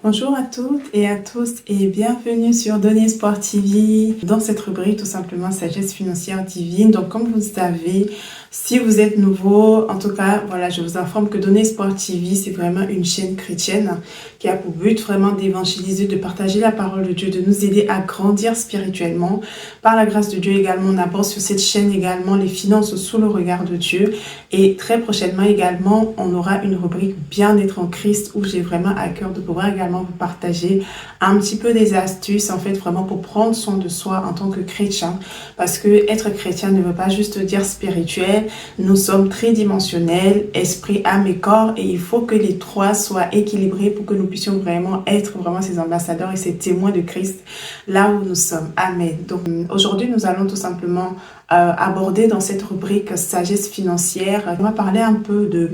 Bonjour à toutes et à tous et bienvenue sur Données Sport TV. Dans cette rubrique, tout simplement, sagesse financière divine. Donc, comme vous le savez, si vous êtes nouveau, en tout cas, voilà, je vous informe que Données Sport TV, c'est vraiment une chaîne chrétienne qui a pour but vraiment d'évangéliser, de partager la parole de Dieu, de nous aider à grandir spirituellement. Par la grâce de Dieu également, on aborde sur cette chaîne également les finances sous le regard de Dieu. Et très prochainement également, on aura une rubrique bien-être en Christ où j'ai vraiment à cœur de pouvoir également vous partager un petit peu des astuces en fait vraiment pour prendre soin de soi en tant que chrétien, parce que être chrétien ne veut pas juste dire spirituel. Nous sommes tridimensionnels, esprit, âme et corps, et il faut que les trois soient équilibrés pour que nous puissions vraiment être vraiment ces ambassadeurs et ces témoins de Christ là où nous sommes. Amen. Donc aujourd'hui nous allons tout simplement aborder dans cette rubrique sagesse financière. On va parler un peu de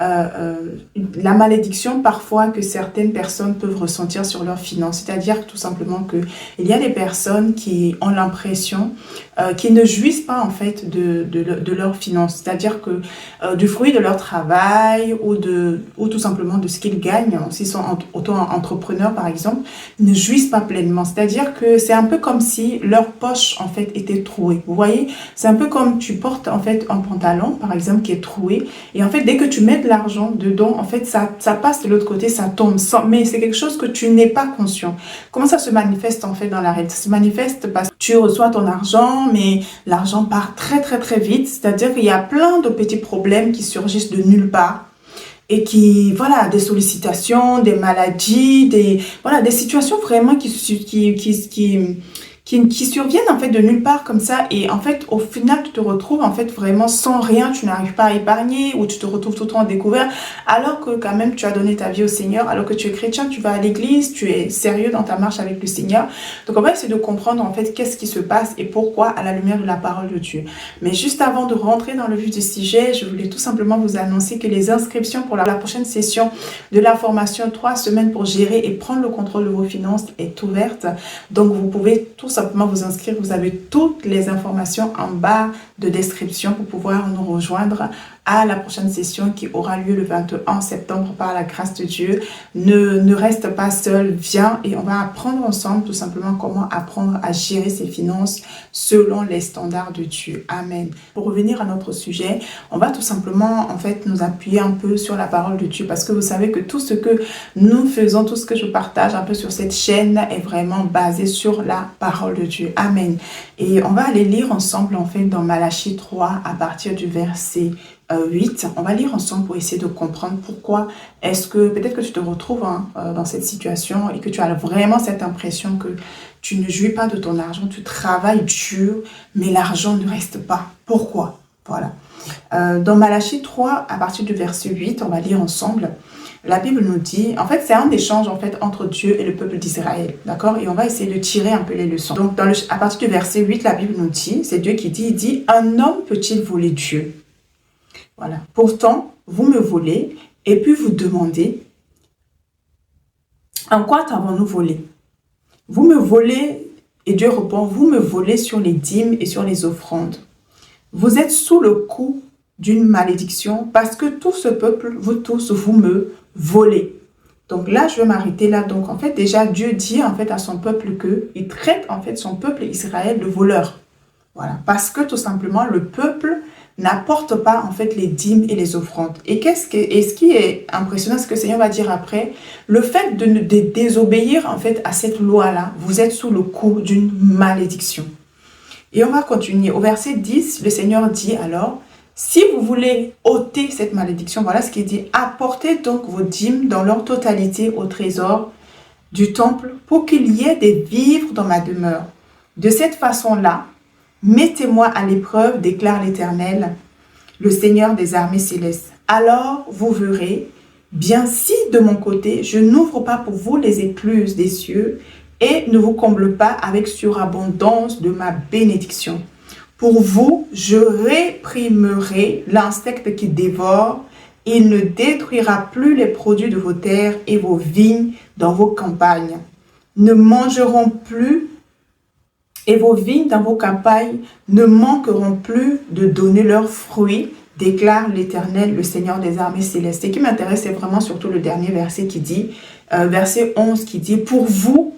la malédiction parfois que certaines personnes peuvent ressentir sur leurs finances. C'est-à-dire tout simplement que il y a des personnes qui ont l'impression qui ne jouissent pas en fait de leurs finances. C'est-à-dire que du fruit de leur travail ou tout simplement de ce qu'ils gagnent, s'ils sont auto-entrepreneurs par exemple, ne jouissent pas pleinement. C'est-à-dire que c'est un peu comme si leur poche en fait était trouée. Vous voyez, c'est un peu comme tu portes en fait un pantalon par exemple qui est troué et en fait dès que tu mets de l'argent dedans, en fait ça passe de l'autre côté, ça tombe, mais c'est quelque chose que tu n'es pas conscient. Comment ça se manifeste en fait dans la réalité? Ça se manifeste parce que tu reçois ton argent, mais l'argent part très très très vite, c'est-à-dire qu'il y a plein de petits problèmes qui surgissent de nulle part. Et qui, voilà, des sollicitations, des maladies, des situations vraiment qui surviennent en fait de nulle part comme ça, et en fait au final tu te retrouves en fait vraiment sans rien, tu n'arrives pas à épargner, ou tu te retrouves tout le temps en découvert alors que quand même tu as donné ta vie au Seigneur, alors que tu es chrétien, tu vas à l'église, tu es sérieux dans ta marche avec le Seigneur. Donc on va essayer de comprendre en fait qu'est-ce qui se passe et pourquoi à la lumière de la parole de Dieu. Mais juste avant de rentrer dans le vif du sujet, je voulais tout simplement vous annoncer que les inscriptions pour la prochaine session de la formation 3 semaines pour gérer et prendre le contrôle de vos finances est ouverte. Donc vous pouvez tout simplement vous inscrire. Vous avez toutes les informations en bas de description pour pouvoir nous rejoindre à la prochaine session qui aura lieu le 21 septembre par la grâce de Dieu. Ne reste pas seul, viens et on va apprendre ensemble tout simplement comment apprendre à gérer ses finances selon les standards de Dieu. Amen. Pour revenir à notre sujet, on va tout simplement en fait nous appuyer un peu sur la parole de Dieu, parce que vous savez que tout ce que nous faisons, tout ce que je partage un peu sur cette chaîne est vraiment basé sur la parole de Dieu. Amen. Et on va aller lire ensemble en fait dans Malachie 3 à partir du verset 8. On va lire ensemble pour essayer de comprendre pourquoi est-ce que peut-être que tu te retrouves dans cette situation et que tu as vraiment cette impression que tu ne jouis pas de ton argent, tu travailles dur, mais l'argent ne reste pas. Pourquoi? Voilà. Dans Malachie 3, à partir du verset 8, on va lire ensemble. La Bible nous dit, en fait, c'est un échange en fait entre Dieu et le peuple d'Israël, d'accord? Et on va essayer de tirer un peu les leçons. Donc, à partir du verset 8, la Bible nous dit, c'est Dieu qui dit, il dit, un homme peut-il voler Dieu? Voilà. Pourtant, vous me volez et puis vous demandez, en quoi t'avons-nous volé? Vous me volez, et Dieu répond, vous me volez sur les dîmes et sur les offrandes. Vous êtes sous le coup d'une malédiction parce que tout ce peuple, vous tous, vous me volez. Donc là, je vais m'arrêter là. Donc en fait, déjà, Dieu dit en fait à son peuple qu'il traite en fait son peuple Israël de voleur. Voilà. Parce que tout simplement, le peuple n'apporte pas en fait les dîmes et les offrandes. Et ce qui est impressionnant, ce que le Seigneur va dire après, le fait de désobéir en fait à cette loi-là, vous êtes sous le coup d'une malédiction. Et on va continuer. Au verset 10, le Seigneur dit alors, si vous voulez ôter cette malédiction, voilà ce qu'il dit, apportez donc vos dîmes dans leur totalité au trésor du temple pour qu'il y ait des vivres dans ma demeure. De cette façon-là, mettez-moi à l'épreuve, déclare l'Éternel, le Seigneur des armées célestes. Alors vous verrez, bien si de mon côté, je n'ouvre pas pour vous les écluses des cieux et ne vous comble pas avec surabondance de ma bénédiction. Pour vous, je réprimerai l'insecte qui dévore. Il ne détruira plus les produits de vos terres et vos vignes dans vos campagnes. Ne mangeront plus et vos vignes dans vos campagnes ne manqueront plus de donner leurs fruits, déclare l'Éternel, le Seigneur des armées célestes. Ce qui m'intéresse, c'est vraiment surtout le dernier verset qui dit, verset 11 qui dit, « Pour vous,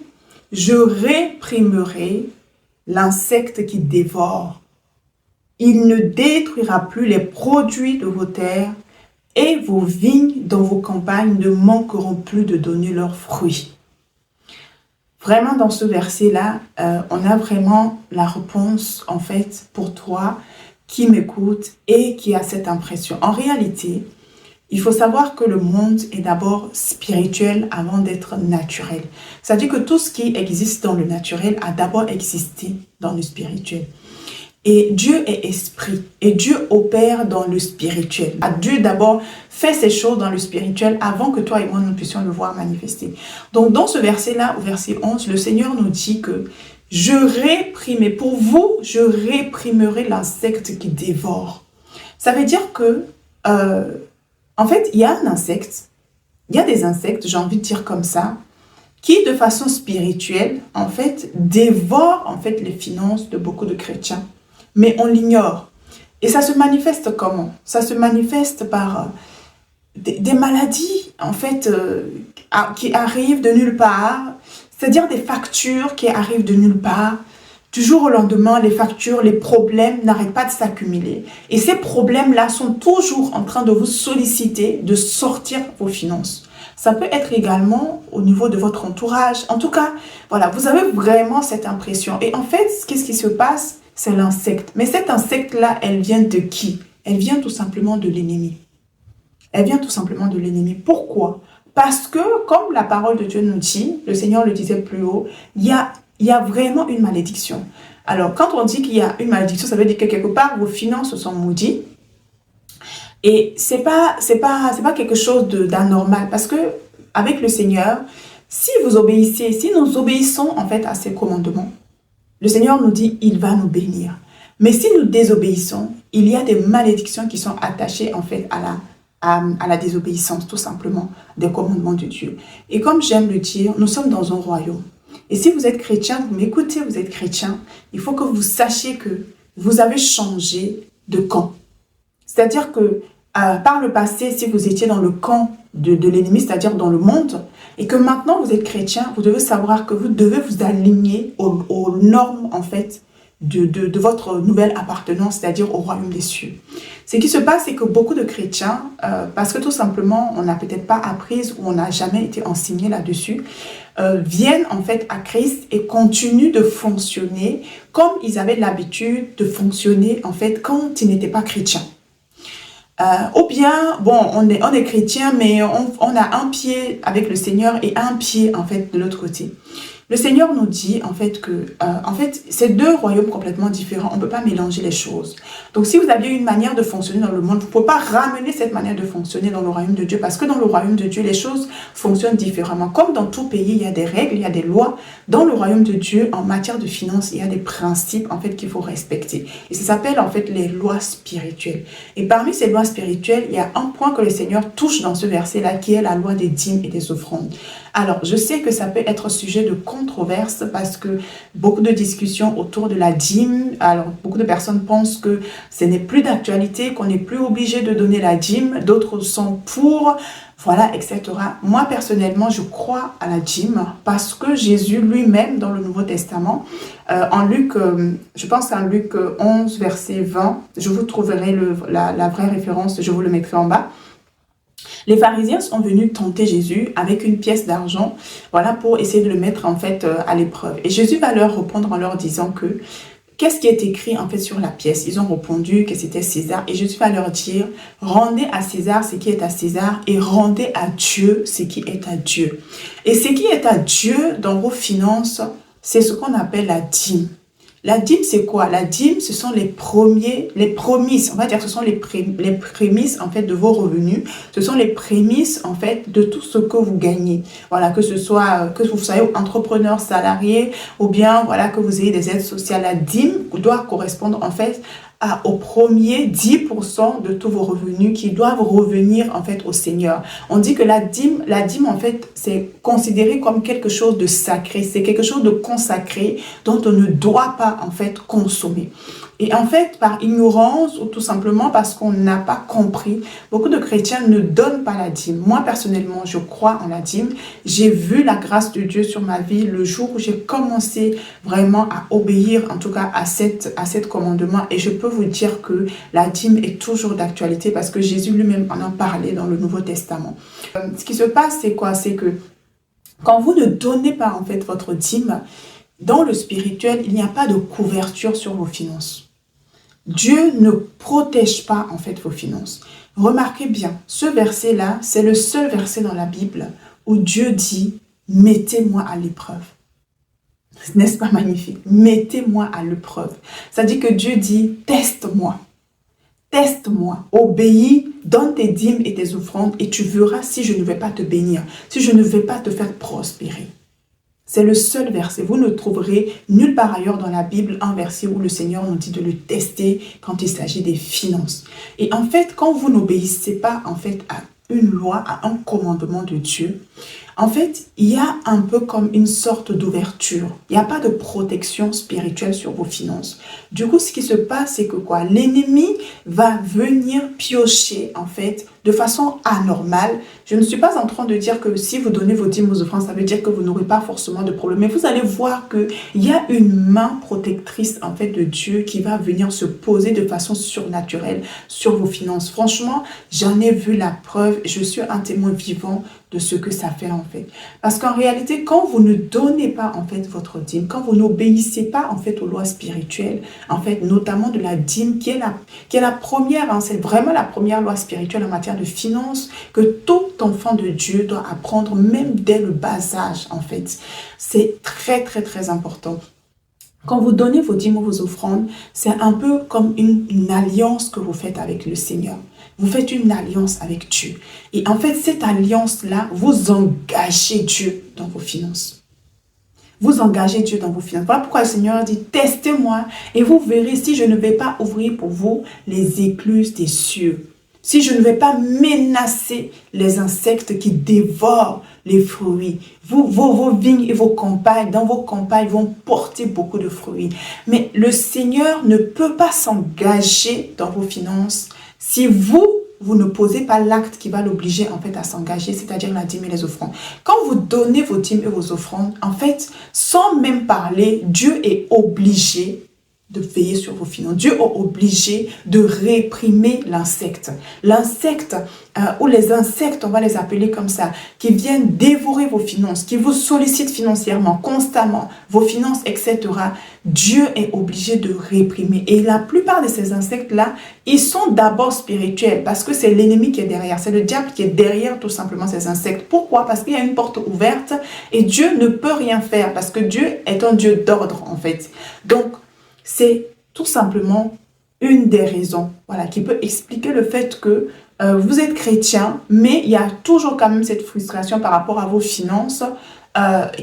je réprimerai l'insecte qui dévore. Il ne détruira plus les produits de vos terres et vos vignes dans vos campagnes ne manqueront plus de donner leurs fruits. » Vraiment, dans ce verset-là, on a vraiment la réponse, en fait, pour toi qui m'écoute et qui a cette impression. En réalité, il faut savoir que le monde est d'abord spirituel avant d'être naturel. C'est-à-dire que tout ce qui existe dans le naturel a d'abord existé dans le spirituel. Et Dieu est esprit. Et Dieu opère dans le spirituel. Dieu d'abord fait ces choses dans le spirituel avant que toi et moi nous puissions le voir manifester. Donc dans ce verset-là, au verset 11, le Seigneur nous dit que je réprimerai, pour vous, je réprimerai l'insecte qui dévore. Ça veut dire que, en fait, il y a un insecte, il y a des insectes, j'ai envie de dire comme ça, qui de façon spirituelle, en fait, dévorent en fait les finances de beaucoup de chrétiens. Mais on l'ignore. Et ça se manifeste comment? Ça se manifeste par des maladies, en fait, qui arrivent de nulle part. C'est-à-dire des factures qui arrivent de nulle part. Du jour au lendemain, les factures, les problèmes n'arrêtent pas de s'accumuler. Et ces problèmes-là sont toujours en train de vous solliciter de sortir vos finances. Ça peut être également au niveau de votre entourage. En tout cas, voilà, vous avez vraiment cette impression. Et en fait, qu'est-ce qui se passe? C'est l'insecte. Mais cet insecte-là, elle vient de qui? Elle vient tout simplement de l'ennemi. Elle vient tout simplement de l'ennemi. Pourquoi? Parce que, comme la parole de Dieu nous dit, le Seigneur le disait plus haut, il y a vraiment une malédiction. Alors, quand on dit qu'il y a une malédiction, ça veut dire que quelque part, vos finances sont maudites. Et c'est pas quelque chose d'anormal. Parce que, avec le Seigneur, si vous obéissez, si nous obéissons en fait à ses commandements, le Seigneur nous dit, il va nous bénir. Mais si nous désobéissons, il y a des malédictions qui sont attachées en fait à la désobéissance, tout simplement, des commandements de Dieu. Et comme j'aime le dire, nous sommes dans un royaume. Et si vous êtes chrétien, vous m'écoutez, vous êtes chrétien, il faut que vous sachiez que vous avez changé de camp. C'est-à-dire que par le passé, si vous étiez dans le camp de l'ennemi, c'est-à-dire dans le monde, et que maintenant vous êtes chrétien, vous devez savoir que vous devez vous aligner aux normes, en fait, de votre nouvelle appartenance, c'est-à-dire au royaume des cieux. Ce qui se passe, c'est que beaucoup de chrétiens, parce que tout simplement, on n'a peut-être pas appris ou on n'a jamais été enseigné là-dessus, viennent en fait à Christ et continuent de fonctionner comme ils avaient l'habitude de fonctionner en fait quand ils n'étaient pas chrétiens. Ou bien, bon, on est chrétien, mais on a un pied avec le Seigneur et un pied, en fait, de l'autre côté. Le Seigneur nous dit, en fait, que c'est deux royaumes complètement différents. On ne peut pas mélanger les choses. Donc, si vous aviez une manière de fonctionner dans le monde, vous ne pouvez pas ramener cette manière de fonctionner dans le royaume de Dieu, parce que dans le royaume de Dieu, les choses fonctionnent différemment. Comme dans tout pays, il y a des règles, il y a des lois. Dans le royaume de Dieu, en matière de finances, il y a des principes, en fait, qu'il faut respecter. Et ça s'appelle, en fait, les lois spirituelles. Et parmi ces lois spirituelles, il y a un point que le Seigneur touche dans ce verset-là, qui est la loi des dîmes et des offrandes. Alors, je sais que ça peut être sujet de controverse parce que beaucoup de discussions autour de la dîme. Alors, beaucoup de personnes pensent que ce n'est plus d'actualité, qu'on n'est plus obligé de donner la dîme. D'autres sont pour, voilà, etc. Moi, personnellement, je crois à la dîme parce que Jésus lui-même, dans le Nouveau Testament, en Luc, je pense en Luc 11, verset 20, je vous trouverai la vraie référence, je vous le mettrai en bas. Les pharisiens sont venus tenter Jésus avec une pièce d'argent, voilà, pour essayer de le mettre en fait à l'épreuve. Et Jésus va leur répondre en leur disant que, qu'est-ce qui est écrit en fait sur la pièce? Ils ont répondu que c'était César. Et Jésus va leur dire, rendez à César ce qui est à César et rendez à Dieu ce qui est à Dieu. Et ce qui est à Dieu dans vos finances, c'est ce qu'on appelle la dîme. La dîme, c'est quoi? La dîme, ce sont les prémices, on va dire, ce sont les prémices, en fait, de vos revenus. Ce sont les prémices, en fait, de tout ce que vous gagnez. Voilà, que ce soit, que vous soyez entrepreneur, salarié, ou bien, voilà, que vous ayez des aides sociales. La dîme doit correspondre, en fait, au premier 10% de tous vos revenus qui doivent revenir en fait au Seigneur. On dit que la dîme en fait, c'est considéré comme quelque chose de sacré, c'est quelque chose de consacré dont on ne doit pas en fait consommer. Et en fait, par ignorance ou tout simplement parce qu'on n'a pas compris, beaucoup de chrétiens ne donnent pas la dîme. Moi, personnellement, je crois en la dîme. J'ai vu la grâce de Dieu sur ma vie le jour où j'ai commencé vraiment à obéir, en tout cas à cette commandement. Et je peux vous dire que la dîme est toujours d'actualité parce que Jésus lui-même en a parlé dans le Nouveau Testament. Ce qui se passe, c'est quoi? C'est que quand vous ne donnez pas en fait votre dîme, dans le spirituel, il n'y a pas de couverture sur vos finances. Dieu ne protège pas en fait vos finances. Remarquez bien, ce verset-là, c'est le seul verset dans la Bible où Dieu dit « Mettez-moi à l'épreuve ». N'est-ce pas magnifique? Mettez-moi à l'épreuve. Ça dit que Dieu dit « Teste-moi ». Teste-moi, obéis, donne tes dîmes et tes offrandes et tu verras si je ne vais pas te bénir, si je ne vais pas te faire prospérer. C'est le seul verset. Vous ne trouverez nulle part ailleurs dans la Bible un verset où le Seigneur nous dit de le tester quand il s'agit des finances. Et en fait, quand vous n'obéissez pas en fait à une loi, à un commandement de Dieu, en fait, il y a un peu comme une sorte d'ouverture. Il n'y a pas de protection spirituelle sur vos finances. Du coup, ce qui se passe, c'est que quoi? L'ennemi va venir piocher, en fait, de façon anormale. Je ne suis pas en train de dire que si vous donnez vos dîmes, vos offrandes, ça veut dire que vous n'aurez pas forcément de problème. Mais vous allez voir qu'il y a une main protectrice, en fait, de Dieu qui va venir se poser de façon surnaturelle sur vos finances. Franchement, j'en ai vu la preuve. Je suis un témoin vivant de ce que ça fait en fait. Parce qu'en réalité, quand vous ne donnez pas en fait votre dîme, quand vous n'obéissez pas en fait aux lois spirituelles, en fait notamment de la dîme qui est la première, hein, c'est vraiment la première loi spirituelle en matière de finances que tout enfant de Dieu doit apprendre même dès le bas âge en fait. C'est très très très important. Quand vous donnez vos dîmes ou vos offrandes, c'est un peu comme une alliance que vous faites avec le Seigneur. Vous faites une alliance avec Dieu. Et en fait, cette alliance-là, vous engagez Dieu dans vos finances. Vous engagez Dieu dans vos finances. Voilà pourquoi le Seigneur dit, testez-moi et vous verrez si je ne vais pas ouvrir pour vous les écluses des cieux. Si je ne vais pas menacer les insectes qui dévorent les fruits. Vos vignes et vos campagnes, dans vos campagnes, vont porter beaucoup de fruits. Mais le Seigneur ne peut pas s'engager dans vos finances si vous ne posez pas l'acte qui va l'obliger en fait à s'engager, c'est-à-dire la dîme et les offrandes. Quand vous donnez vos dîmes et vos offrandes, en fait, sans même parler, Dieu est obligé de veiller sur vos finances. Dieu est obligé de réprimer l'insecte. L'insecte, ou les insectes, on va les appeler comme ça, qui viennent dévorer vos finances, qui vous sollicitent financièrement, constamment, vos finances, etc. Dieu est obligé de réprimer. Et la plupart de ces insectes-là, ils sont d'abord spirituels, parce que c'est l'ennemi qui est derrière. C'est le diable qui est derrière tout simplement ces insectes. Pourquoi? Parce qu'il y a une porte ouverte et Dieu ne peut rien faire, parce que Dieu est un Dieu d'ordre, en fait. Donc, c'est tout simplement une des raisons, voilà, qui peut expliquer le fait que vous êtes chrétien, mais il y a toujours quand même cette frustration par rapport à vos finances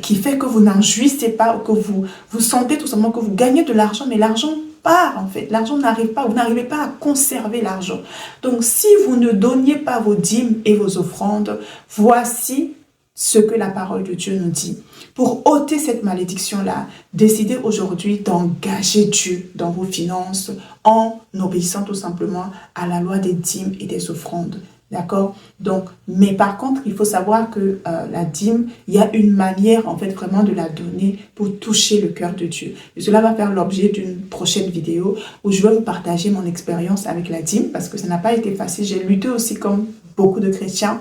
qui fait que vous n'en jouissez pas, ou que vous sentez tout simplement que vous gagnez de l'argent, mais l'argent part en fait. L'argent n'arrive pas, vous n'arrivez pas à conserver l'argent. Donc, si vous ne donniez pas vos dîmes et vos offrandes, voici ce que la parole de Dieu nous dit. Pour ôter cette malédiction-là, décidez aujourd'hui d'engager Dieu dans vos finances en obéissant tout simplement à la loi des dîmes et des offrandes. D'accord? Donc, mais par contre, il faut savoir que la dîme, il y a une manière en fait vraiment de la donner pour toucher le cœur de Dieu. Et cela va faire l'objet d'une prochaine vidéo où je vais vous partager mon expérience avec la dîme parce que ça n'a pas été facile. J'ai lutté aussi comme beaucoup de chrétiens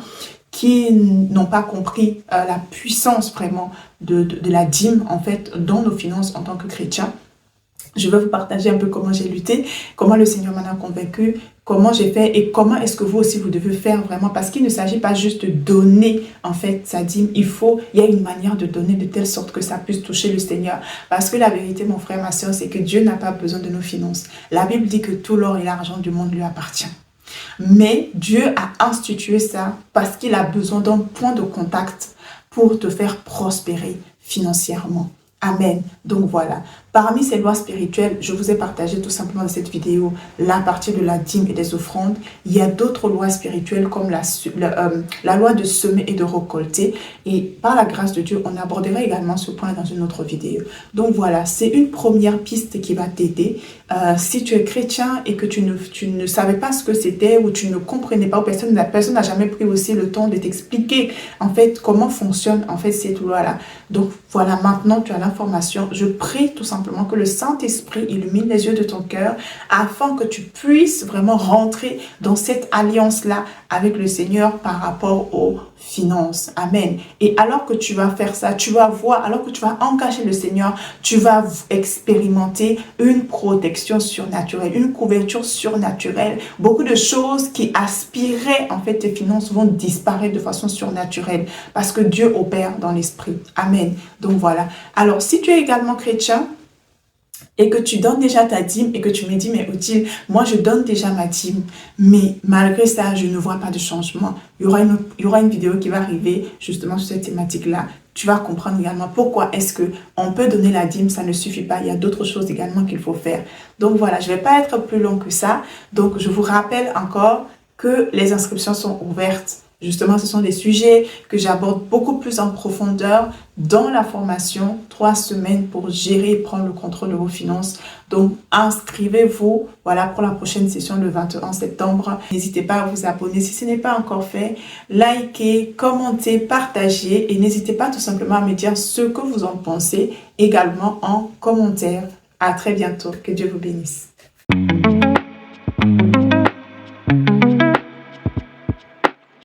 qui n'ont pas compris la puissance vraiment de la dîme en fait dans nos finances en tant que chrétiens. Je vais vous partager un peu comment j'ai lutté, comment le Seigneur m'en a convaincu, comment j'ai fait et comment est-ce que vous aussi vous devez faire vraiment, parce qu'il ne s'agit pas juste de donner en fait sa dîme, il y a une manière de donner de telle sorte que ça puisse toucher le Seigneur, parce que la vérité mon frère, ma soeur, c'est que Dieu n'a pas besoin de nos finances. La Bible dit que tout l'or et l'argent du monde lui appartient. Mais Dieu a institué ça parce qu'il a besoin d'un point de contact pour te faire prospérer financièrement. Amen. Donc voilà. Parmi ces lois spirituelles, je vous ai partagé tout simplement dans cette vidéo la partie de la dîme et des offrandes. Il y a d'autres lois spirituelles comme la loi de semer et de récolter. Et par la grâce de Dieu, on abordera également ce point dans une autre vidéo. Donc voilà, c'est une première piste qui va t'aider. Si tu es chrétien et que tu ne savais pas ce que c'était ou tu ne comprenais pas, ou personne n'a jamais pris aussi le temps de t'expliquer en fait comment fonctionne en fait cette loi-là. Donc voilà, maintenant tu as l'information. Je prie tout simplement que le Saint-Esprit illumine les yeux de ton cœur afin que tu puisses vraiment rentrer dans cette alliance-là avec le Seigneur par rapport aux finances. Amen. Et alors que tu vas faire ça, tu vas voir, alors que tu vas engager le Seigneur, tu vas expérimenter une protection surnaturelle, une couverture surnaturelle. Beaucoup de choses qui aspiraient en fait tes finances vont disparaître de façon surnaturelle parce que Dieu opère dans l'esprit. Amen. Donc voilà. Alors si tu es également chrétien, et que tu donnes déjà ta dîme et que tu me dis, mais Odile, moi je donne déjà ma dîme, mais malgré ça, je ne vois pas de changement. Il y aura une vidéo qui va arriver justement sur cette thématique-là. Tu vas comprendre également pourquoi est-ce qu'on peut donner la dîme, ça ne suffit pas. Il y a d'autres choses également qu'il faut faire. Donc voilà, je ne vais pas être plus long que ça. Donc je vous rappelle encore que les inscriptions sont ouvertes. Justement, ce sont des sujets que j'aborde beaucoup plus en profondeur dans la formation 3 semaines pour gérer et prendre le contrôle de vos finances. Donc, inscrivez-vous voilà, pour la prochaine session le 21 septembre. N'hésitez pas à vous abonner si ce n'est pas encore fait. Likez, commentez, partagez et n'hésitez pas tout simplement à me dire ce que vous en pensez également en commentaire. À très bientôt. Que Dieu vous bénisse.